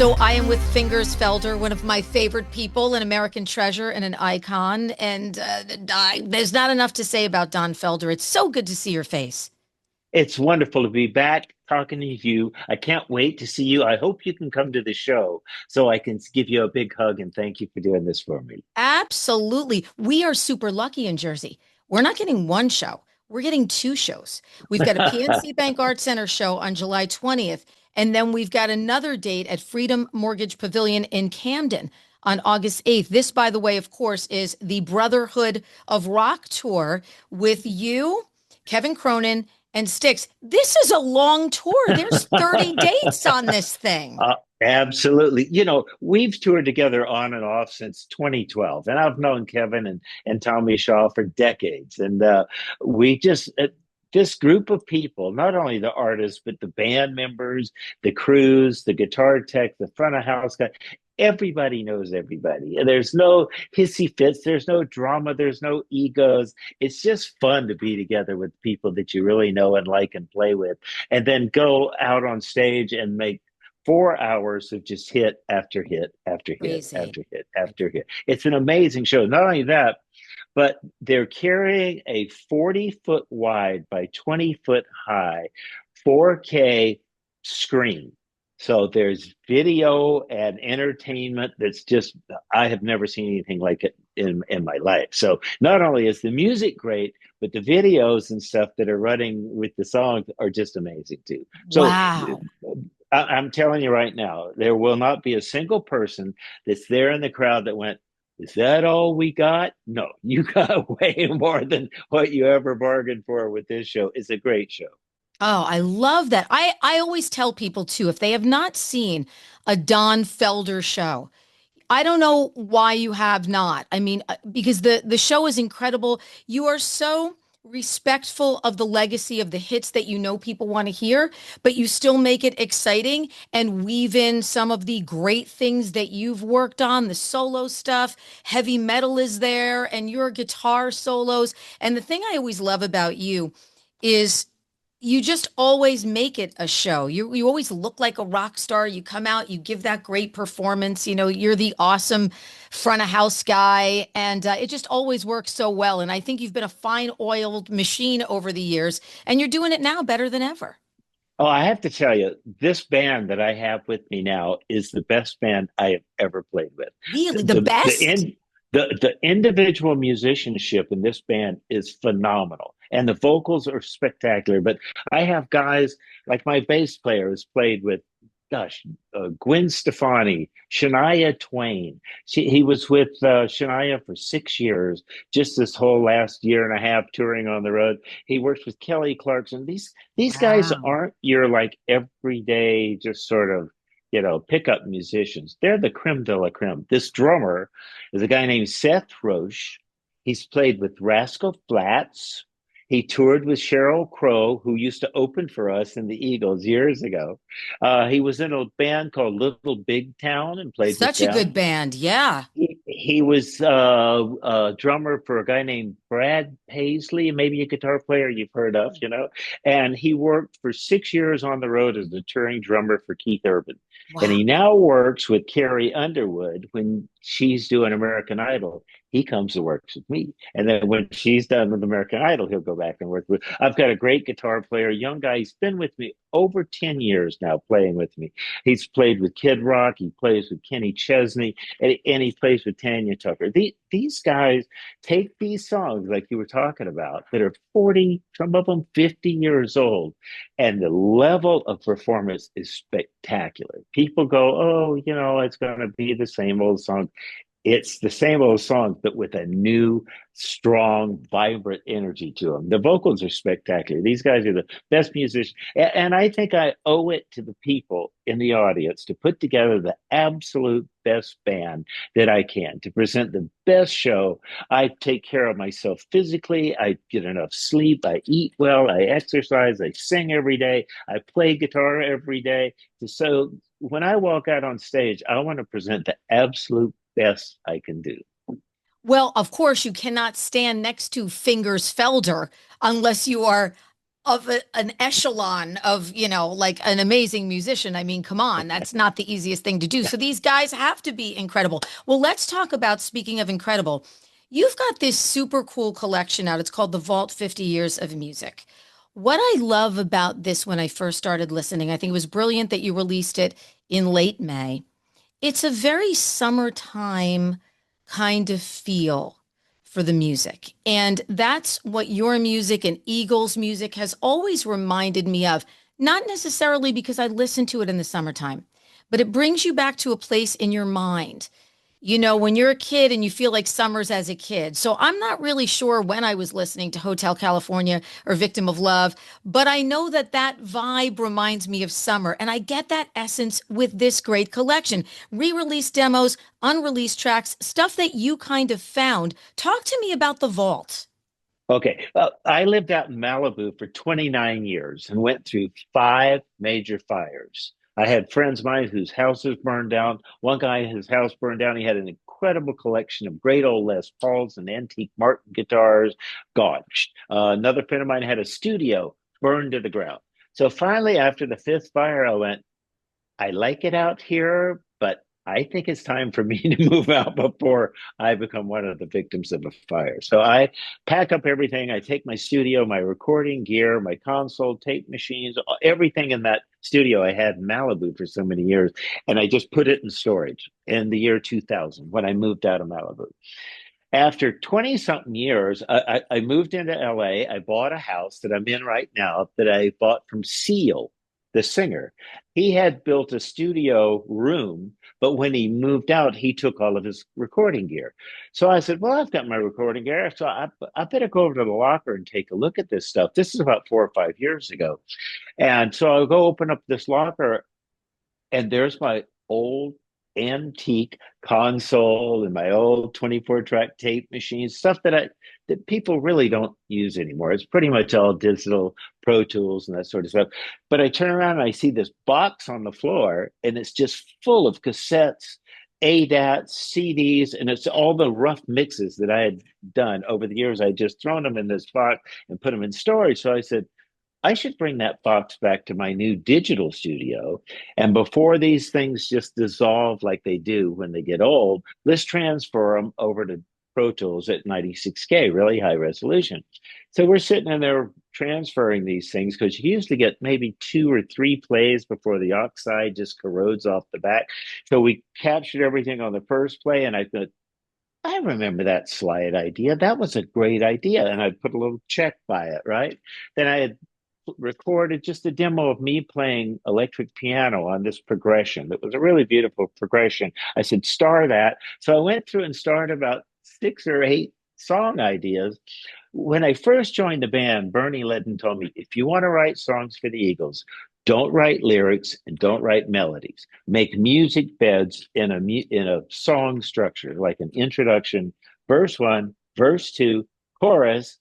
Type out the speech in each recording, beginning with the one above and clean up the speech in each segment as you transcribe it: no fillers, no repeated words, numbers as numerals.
So I am with Fingers Felder, one of my favorite people, an American treasure and an icon. And there's not enough to say about Don Felder. It's so good to see your face. It's wonderful to be back talking to you. I can't wait to see you. I hope you can come to the show so I can give you a big hug and thank you for doing this for me. Absolutely. We are super lucky in Jersey. We're not getting one show. We're getting two shows. We've got a PNC Bank Art Center show on July 20th, and then we've got another date at Freedom Mortgage Pavilion in Camden on August 8th. This, by the way, of course, is the Brotherhood of Rock Tour with you, Kevin Cronin, and Styx. This is a long tour. There's 30 dates on this thing. Absolutely. You know, we've toured together on and off since 2012, and I've known Kevin and Tommy Shaw for decades. And we just, this group of people, not only the artists, but the band members, the crews, the guitar tech, the front of house guy, everybody knows everybody. And there's no hissy fits, there's no drama, there's no egos. It's just fun to be together with people that you really know and like and play with, and then go out on stage and make 4 hours of just hit after hit after hit Crazy. after hit after hit. It's an amazing show. Not only that, but they're carrying a 40-foot wide by 20-foot high 4K screen. So there's video and entertainment that's just, I have never seen anything like it in my life. So not only is the music great, but the videos and stuff that are running with the songs are just amazing too. So Wow. I'm telling you right now, there will not be a single person that's there in the crowd that went, is that all we got? No, you got way more than what you ever bargained for with this show. It's a great show. Oh, I love that. I always tell people too, if they have not seen a Don Felder show, I don't know why you have not. I mean, because the show is incredible. You are so respectful of the legacy of the hits that you know people want to hear, but you still make it exciting and weave in some of the great things that you've worked on, the solo stuff. Heavy metal is there and your guitar solos. And the thing I always love about you is you just always make it a show. You always look like a rock star. You come out, you give that great performance. You know, you're the awesome front of house guy, and it just always works so well. And I think you've been a fine oiled machine over the years, and you're doing it now better than ever. Oh, I have to tell you, this band that I have with me now is the best band I have ever played with. Really, the The the best? in the individual musicianship in this band is phenomenal, and the vocals are spectacular. But I have guys like my bass player has played with, gosh, Gwen Stefani, Shania Twain. He was with Shania for 6 years, just this whole last year and a half touring on the road. He works with Kelly Clarkson. These guys Wow. aren't your like everyday, just sort of, pickup musicians. They're the creme de la creme. This drummer is a guy named Seth Roche. He's played with Rascal Flatts. He toured with Sheryl Crow, who used to open for us in the Eagles years ago. He was in a band called Little Big Town and played with Such a good them. band. Yeah. He was a drummer for a guy named Brad Paisley, maybe a guitar player you've heard of, and he worked for 6 years on the road as a touring drummer for Keith Urban. And Wow. he now works with Carrie Underwood when she's doing American Idol. He comes and works with me. And then when she's done with American Idol, he'll go back and work with. I've got a great guitar player, young guy. He's been with me over 10 years now, playing with me. He's played with Kid Rock. He plays with Kenny Chesney, and he plays with Tanya Tucker. These guys take these songs like you were talking about that are 40, some of them 50 years old, and the level of performance is spectacular. People go, oh, it's going to be the same old song. It's the same old song, but with a new, strong, vibrant energy to them. The vocals are spectacular. These guys are the best musicians. And I think I owe it to the people in the audience to put together the absolute best band that I can, to present the best show. I take care of myself physically. I get enough sleep. I eat well. I exercise. I sing every day. I play guitar every day. So when I walk out on stage, I want to present the absolute best I can do. Well, of course, you cannot stand next to Fingers Felder unless you are an echelon of, like an amazing musician. I mean, come on, that's not the easiest thing to do. So these guys have to be incredible. Well, let's talk about, speaking of incredible, you've got this super cool collection out. It's called The Vault 50 Years of Music. What I love about this when I first started listening, I think it was brilliant that you released it in late May. It's a very summertime kind of feel for the music. And that's what your music and Eagles music has always reminded me of. Not necessarily because I listen to it in the summertime, but it brings you back to a place in your mind. When you're a kid and you feel like summers as a kid. So I'm not really sure when I was listening to Hotel California or Victim of Love, but I know that that vibe reminds me of summer. And I get that essence with this great collection. Re-released demos, unreleased tracks, stuff that you kind of found. Talk to me about the vault. Okay. Well, I lived out in Malibu for 29 years and went through five major fires. I had friends of mine whose houses burned down. One guy, his house burned down. He had an incredible collection of great old Les Pauls and antique Martin guitars. Gone. Another friend of mine had a studio burned to the ground. So finally, after the fifth fire, I went, I like it out here, but I think it's time for me to move out before I become one of the victims of a fire. So I pack up everything. I take my studio, my recording gear, my console, tape machines, everything in that studio I had in Malibu for so many years, and I just put it in storage in the year 2000 when I moved out of Malibu. After 20 something years, I moved into LA. I bought a house that I'm in right now that I bought from Seal, the singer. He had built a studio room, but when he moved out, he took all of his recording gear. So I said, well, I've got my recording gear. So I better go over to the locker and take a look at this stuff. This is about 4 or 5 years ago. And so I'll go open up this locker, and there's my old antique console and my old 24 track tape machine, stuff that people really don't use anymore. It's pretty much all digital Pro Tools and that sort of stuff. But I turn around and I see this box on the floor, and it's just full of cassettes, ADATs, CDs, and it's all the rough mixes that I had done over the years. I just thrown them in this box and put them in storage. So I said, I should bring that box back to my new digital studio. And before these things just dissolve like they do when they get old, let's transfer them over to Pro Tools at 96K, really high resolution. So we're sitting in there transferring these things because you usually get maybe two or three plays before the oxide just corrodes off the back. So we captured everything on the first play, and I thought, I remember that slide idea. That was a great idea. And I put a little check by it, right? Then I had recorded just a demo of me playing electric piano on this progression. That was a really beautiful progression. I said, star that. So I went through and started about 6 or 8 song ideas. When I first joined the band, Bernie Ledden told me, if you want to write songs for the Eagles, don't write lyrics and don't write melodies. Make music beds in a song structure, like an introduction, verse one, verse two, chorus,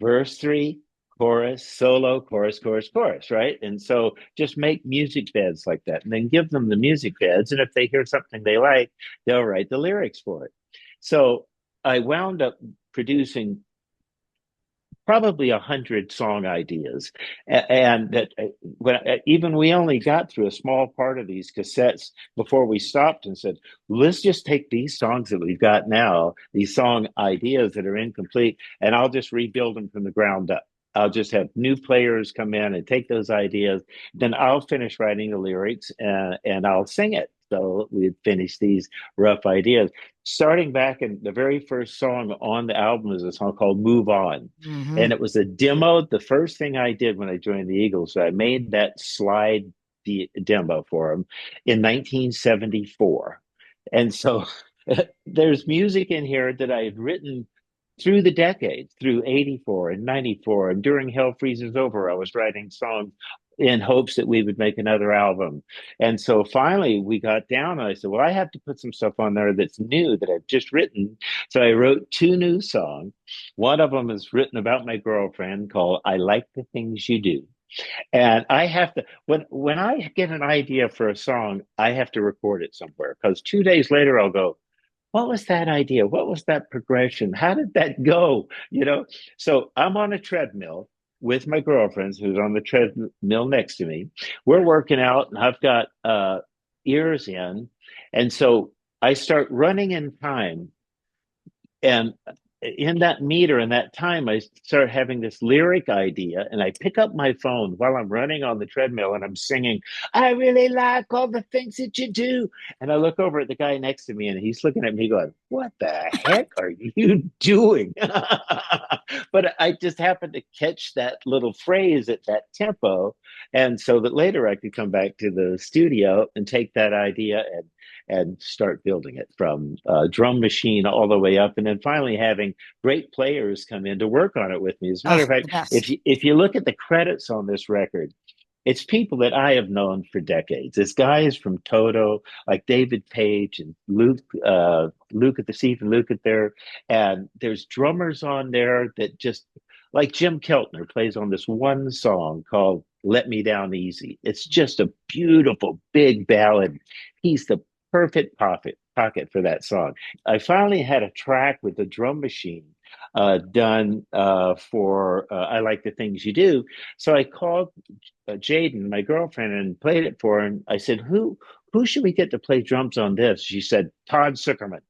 verse three, chorus, solo, chorus, chorus, chorus, right? And so just make music beds like that and then give them the music beds. And if they hear something they like, they'll write the lyrics for it. So I wound up producing probably 100 song ideas, and that when even we only got through a small part of these cassettes before we stopped and said, let's just take these songs that we've got now, these song ideas that are incomplete, and I'll just rebuild them from the ground up. I'll just have new players come in and take those ideas. Then I'll finish writing the lyrics, and I'll sing it. So we'd finish these rough ideas. Starting back in the very first song on the album is a song called Move On. Hmm. And it was a demo. The first thing I did when I joined the Eagles, I made that slide demo for them in 1974. And so there's music in here that I had written through the decades, through 84 and 94. And during Hell Freezes Over, I was writing songs in hopes that we would make another album. And so finally we got down and I said, well, I have to put some stuff on there that's new that I've just written. So I wrote 2 new songs. One of them is written about my girlfriend called I Like the Things You Do. And I have to when I get an idea for a song, I have to record it somewhere because 2 days later I'll go, what was that idea? What was that progression? How did that go? So I'm on a treadmill. with my girlfriends who's on the treadmill next to me. We're working out, and I've got ears in, and so I start running in time, and in that meter and that time, I start having this lyric idea, and I pick up my phone while I'm running on the treadmill, and I'm singing, "I really like all the things that you do." And I look over at the guy next to me, and he's looking at me going, "What the heck are you doing?" But I just happened to catch that little phrase at that tempo, and so that later I could come back to the studio and take that idea and start building it from drum machine all the way up, and then finally having great players come in to work on it with me. As a matter Oh, of the fact, if best. you look at the credits on this record, it's people that I have known for decades. It's guys from Toto, like David Page and Luke at the Steve and Luke at there, and there's drummers on there that just like Jim Keltner plays on this one song called "Let Me Down Easy." It's just a beautiful big ballad. He's the perfect pocket for that song. I finally had a track with the drum machine done for "I Like the Things You Do." So I called Jaden, my girlfriend, and played it for her. And I said, "Who should we get to play drums on this?" She said, "Todd Zuckerman."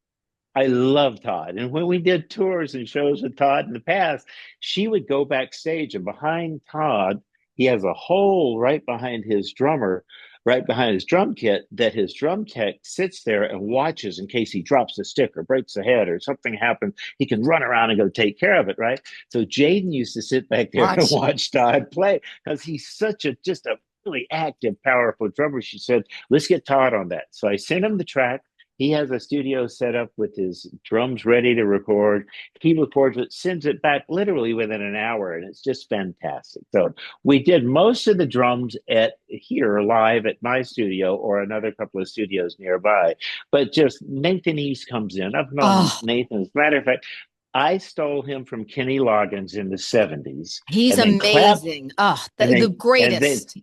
I love Todd. And when we did tours and shows with Todd in the past, she would go backstage, and behind Todd, he has a hole right behind his drummer, right behind his drum kit, that his drum tech sits there and watches in case he drops a stick or breaks a head or something happens. He can run around and go take care of it, right? So Jaden used to sit back there and Watch. watch Todd play because he's such a just a really active, powerful drummer. She said, "Let's get Todd on that." So I sent him the track. He has a studio set up with his drums ready to record. He records it, sends it back literally within an hour, and it's just fantastic. So we did most of the drums at here live at my studio or another couple of studios nearby. But just Nathan East comes in. I've known Oh, Nathan. As a matter of fact, I stole him from Kenny Loggins in the 70s he's and then clapped amazing. Oh, and the and then greatest.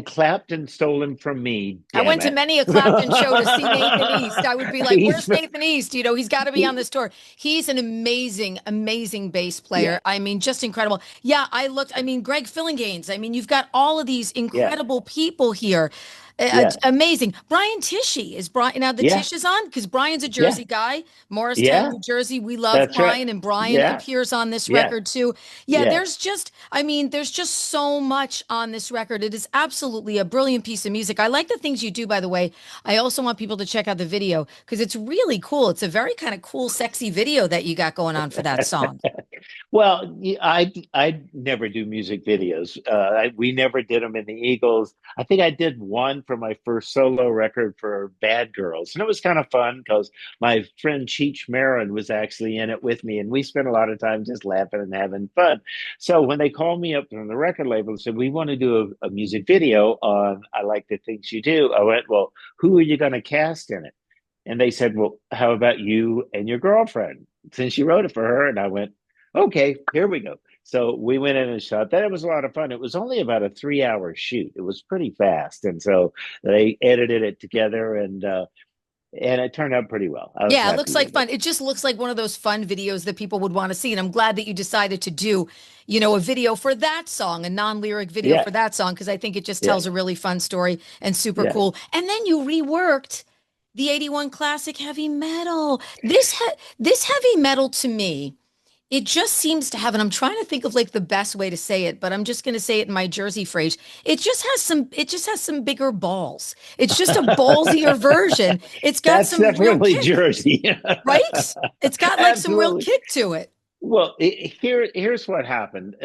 Clapton stole him from me, I damn went to it. many a Clapton show to see Nathan East. I would be like, He's "Where's Nathan East? You know, he's got to be on he, this tour." He's an amazing, amazing bass yeah, player. I mean, just incredible. Yeah, I looked. I mean, Greg Fillinganes. I mean, you've got all of these yeah, incredible people here. yeah, Amazing. Brian Tishy is Brian. Now the yeah, Tish is on because Brian's a yeah, Jersey guy, Morristown, yeah. New Jersey. We love That's right. Brian, and Brian Yeah, appears on this yeah, record too. Yeah, yeah. there's just, I mean, there's just so much on this record. It is absolutely a brilliant piece of music. I like the things you do, by the way. I also want people to check out the video because it's really cool. It's a very kind of cool, sexy video that you got going on for that song. Well, I never do music videos. We never did them in the Eagles. I think I did one for my first solo record for Bad Girls, and it was kind of fun because my friend Cheech Marin was actually in it with me, and we spent a lot of time just laughing and having fun. So when they called me up from the record label and said we want to do a music video on "I Like the Things You Do," I went, "Well, who are you going to cast in it?" And they said, "Well, how about you and your girlfriend, since you wrote it for her?" And I went, "Okay, here we go." So we went in and shot that. It was a lot of fun. It was only about a 3 hour shoot. It was pretty fast. And so they edited it together, and it turned out pretty well. I was Yeah, it looks happy like with it. fun. It just looks like one of those fun videos that people would want to see. And I'm glad that you decided to do, you know, a video for that song, a non-lyric video Yeah, for that song, because I think it just yeah, tells a really fun story and super yeah. cool. And then you reworked the 81 classic heavy metal. This heavy metal to me, it just seems to have, and I'm trying to think of like the best way to say it, but I'm just going to say it in my Jersey phrase. It just has some bigger balls. It's just a ballsier version. It's got That's some real definitely kick, Jersey. right? It's got like some real Absolutely. kick to it. Well, here's what happened.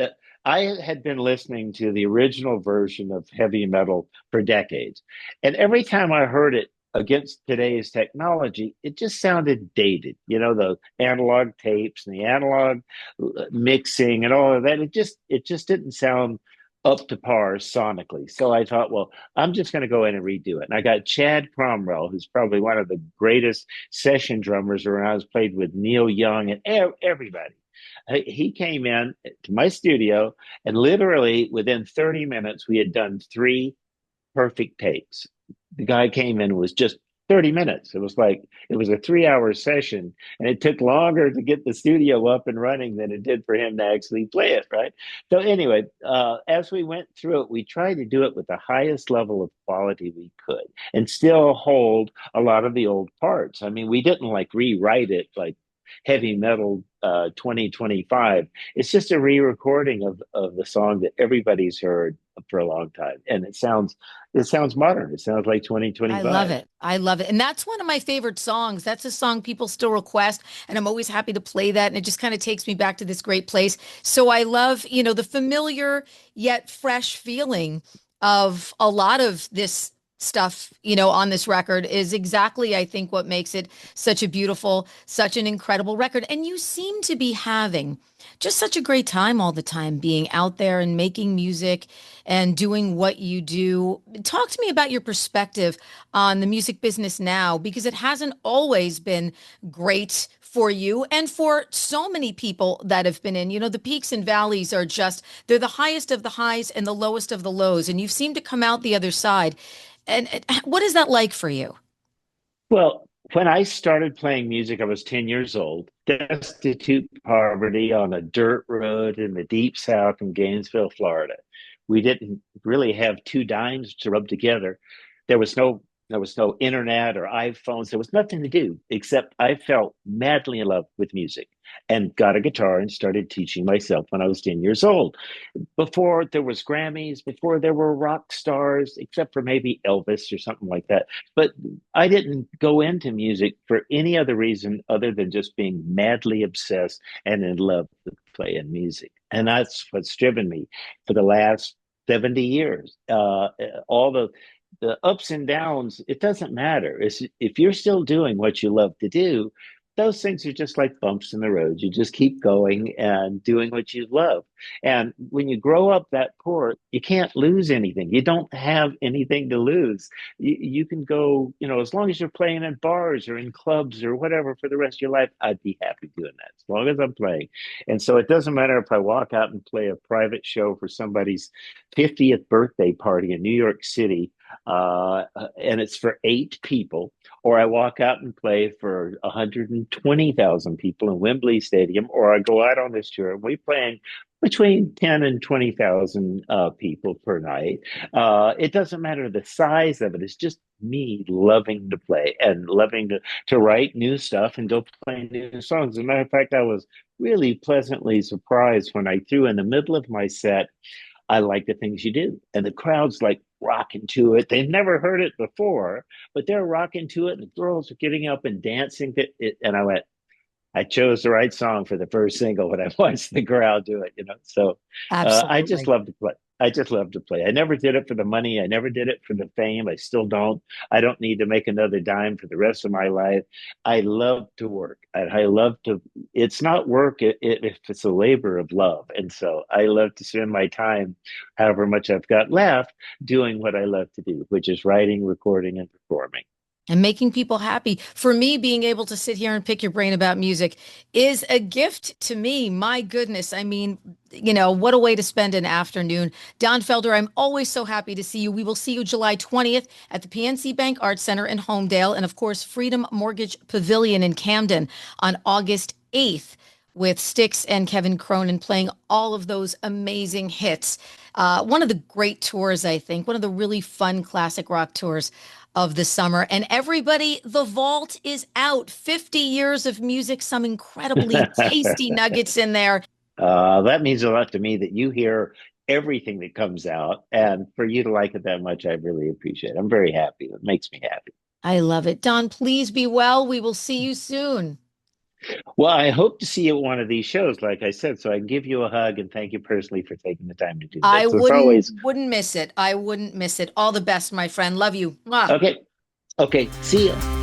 I had been listening to the original version of heavy metal for decades, and every time I heard it against today's technology, it just sounded dated. You know, the analog tapes and the analog mixing and all of that. It just didn't sound up to par sonically. So I thought, well, I'm just going to go in and redo it. And I got Chad Cromwell, who's probably one of the greatest session drummers around. Has played with Neil Young and everybody. He came in to my studio, and literally within 30 minutes, we had done three perfect takes. The guy came in and was just 30 minutes. It was a 3 hour session, and it took longer to get the studio up and running than it did for him to actually play it, right? So, anyway, as we went through it, we tried to do it with the highest level of quality we could and still hold a lot of the old parts. I mean, we didn't like rewrite it like heavy metal 2025. It's just a re-recording of the song that everybody's heard for a long time, and it sounds modern. It sounds like I love 2025. it. I love it. And that's one of my favorite songs. That's a song people still request. And I'm always happy to play that. And it just kind of takes me back to this great place. So I love, the familiar yet fresh feeling of a lot of this stuff, on this record is exactly, I think, what makes it such a beautiful, such an incredible record. And you seem to be having just such a great time all the time being out there and making music and doing what you do. Talk to me about your perspective on the music business now, because it hasn't always been great for you and for so many people that have been in. The peaks and valleys are just, they're the highest of the highs and the lowest of the lows. And you seem to come out the other side. And what is that like for you? Well, when I started playing music, I was 10 years old, destitute poverty on a dirt road in the deep south in Gainesville, Florida. We didn't really have two dimes to rub together. There was no internet or iPhones. There was nothing to do except I felt madly in love with music and got a guitar and started teaching myself when I was 10 years old. Before there was Grammys, before there were rock stars, except for maybe Elvis or something like that. But I didn't go into music for any other reason other than just being madly obsessed and in love with playing music. And that's what's driven me for the last 70 years. All the ups and downs, it doesn't matter. If you're still doing what you love to do, those things are just like bumps in the road. You just keep going and doing what you love. And when you grow up that poor, you can't lose anything. You don't have anything to lose. You can go, as long as you're playing in bars or in clubs or whatever for the rest of your life, I'd be happy doing that as long as I'm playing. And so it doesn't matter if I walk out and play a private show for somebody's 50th birthday party in New York City, and it's for 8 people, or I walk out and play for 120,000 people in Wembley Stadium, or I go out on this tour and we playing between 10 and 20,000 people per night. It doesn't matter the size of it. It's just me loving to play and loving to write new stuff and go play new songs. As a matter of fact, I was really pleasantly surprised when I threw in the middle of my set, I like the things you do. And the crowd's like rocking to it. They've never heard it before, but they're rocking to it. And the girls are getting up and dancing to it. And I went, I chose the right song for the first single when I watched the crowd do it. So I just Absolutely. love to play. I just love to play. I never did it for the money. I never did it for the fame. I still don't. I don't need to make another dime for the rest of my life. I love to work. I love to. It's not work if it's a labor of love. And so I love to spend my time, however much I've got left, doing what I love to do, which is writing, recording, and performing. And making people happy. For me, being able to sit here and pick your brain about music is a gift to me. My goodness. I mean, what a way to spend an afternoon. Don Felder, I'm always so happy to see you. We will see you July 20th at the PNC Bank Arts Center in Homedale, and of course, Freedom Mortgage Pavilion in Camden on August 8th with Styx and Kevin Cronin playing all of those amazing hits. One of the great tours, I think, one of the really fun classic rock tours of the summer. And everybody, the vault is out. 50 years of music, some incredibly tasty nuggets in there. That means a lot to me that you hear everything that comes out, and for you to like it that much, I really appreciate it. I'm very happy. It makes me happy. I love it. Don, please be well. We will see you soon. Well, I hope to see you at one of these shows, like I said, so I can give you a hug and thank you personally for taking the time to do I this. It's wouldn't always wouldn't miss it. I wouldn't miss it. All the best, my friend. Love you. Mwah. okay. Okay. See you.